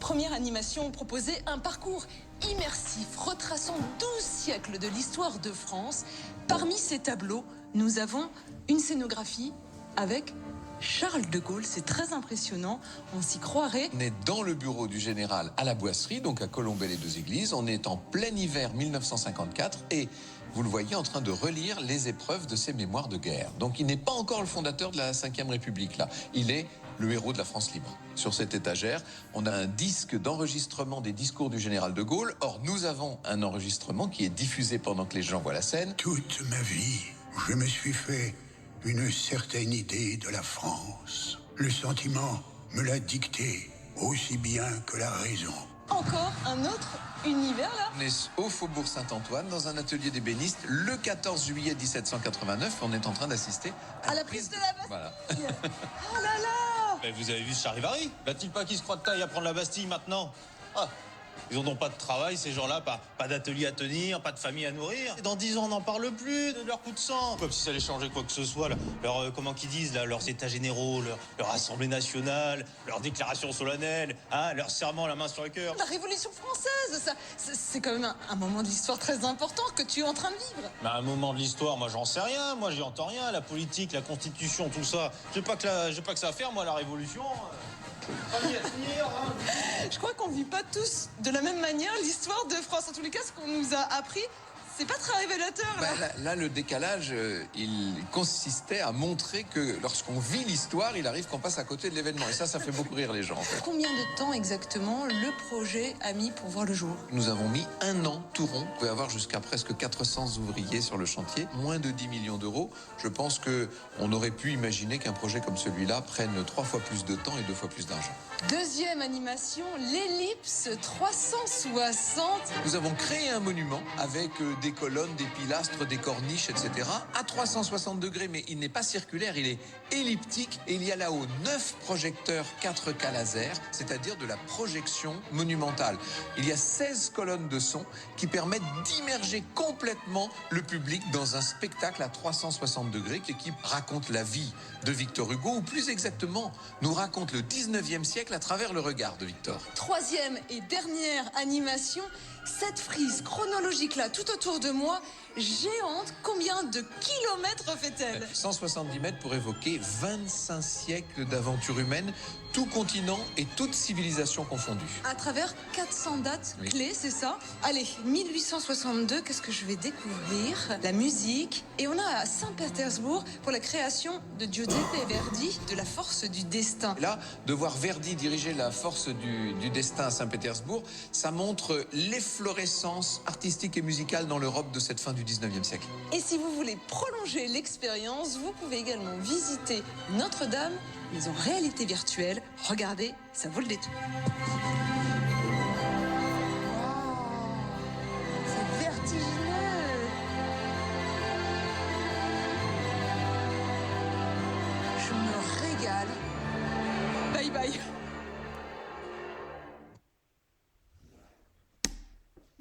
Première animation proposée, un parcours immersif retraçant 12 siècles de l'histoire de France. Parmi ces tableaux, nous avons une scénographie avec Charles de Gaulle. C'est très impressionnant, on s'y croirait. On est dans le bureau du général à la Boisserie, donc à Colombey-les-Deux-Églises. On est en plein hiver 1954 et vous le voyez en train de relire les épreuves de ses mémoires de guerre. Donc il n'est pas encore le fondateur de la Ve République là. Il est le héros de la France libre. Sur cette étagère, on a un disque d'enregistrement des discours du général de Gaulle. Or, nous avons un enregistrement qui est diffusé pendant que les gens voient la scène. Toute ma vie, je me suis fait une certaine idée de la France. Le sentiment me l'a dicté aussi bien que la raison. Encore un autre univers là. On est au Faubourg Saint-Antoine, dans un atelier d'ébéniste, le 14 juillet 1789. On est en train d'assister À la prise de la Bastille. Voilà. Oh là là. Mais vous avez vu ce Charivari? Va-t-il pas qu'il se croit de taille à prendre la Bastille maintenant? Ah, ils ont donc pas de travail, ces gens-là, pas d'atelier à tenir, pas de famille à nourrir. Dans 10 ans, on n'en parle plus de leur coup de sang. Comme si ça allait changer quoi que ce soit, là. Comment qu'ils disent, là, leurs états généraux, leur assemblée nationale, leur déclaration solennelle, hein, leur serment à la main sur le cœur. La Révolution française, ça, c'est quand même un moment de l'histoire très important que tu es en train de vivre. Mais à un moment de l'histoire, moi, j'en sais rien. Moi, j'y entends rien. La politique, la constitution, tout ça. J'ai pas que ça à faire, moi, la Révolution. Je crois qu'on vit pas tous de la même manière l'histoire de France. En tous les cas, ce qu'on nous a appris, c'est pas très révélateur là. Là, le décalage, il consistait à montrer que lorsqu'on vit l'histoire, il arrive qu'on passe à côté de l'événement. Et ça fait beaucoup rire les gens, en fait. Combien de temps exactement le projet a mis pour voir le jour? Nous avons mis 1 an tout rond. Vous pouvez avoir jusqu'à presque 400 ouvriers sur le chantier, moins de 10 millions d'euros. Je pense qu'on aurait pu imaginer qu'un projet comme celui-là prenne 3 fois plus de temps et 2 fois plus d'argent. Deuxième animation, l'ellipse 360. Nous avons créé un monument avec des colonnes, des pilastres, des corniches, etc. à 360 degrés, mais il n'est pas circulaire, il est elliptique et il y a là-haut 9 projecteurs 4K laser, c'est-à-dire de la projection monumentale. Il y a 16 colonnes de son qui permettent d'immerger complètement le public dans un spectacle à 360 degrés qui raconte la vie de Victor Hugo, ou plus exactement, nous raconte le 19e siècle à travers le regard de Victor. Troisième et dernière animation, cette frise chronologique là, tout autour de moi, géante, combien de kilomètres fait-elle? 170 mètres pour évoquer 25 siècles d'aventure humaine, tout continent et toute civilisation confondue. À travers 400 dates Oui. clés, c'est ça? Allez, 1862, qu'est-ce que je vais découvrir? La musique. Et on a à Saint-Pétersbourg pour la création de Giuseppe Verdi, de la force du destin. Là, de voir Verdi diriger la force du destin à Saint-Pétersbourg, ça montre l'efflorescence artistique et musicale dans l'Europe de cette fin du 19e siècle. Et si vous voulez prolonger l'expérience, vous pouvez également visiter Notre-Dame, mais en réalité virtuelle. Regardez, ça vaut le détour. C'est vertigineux. Je me régale. Bye bye.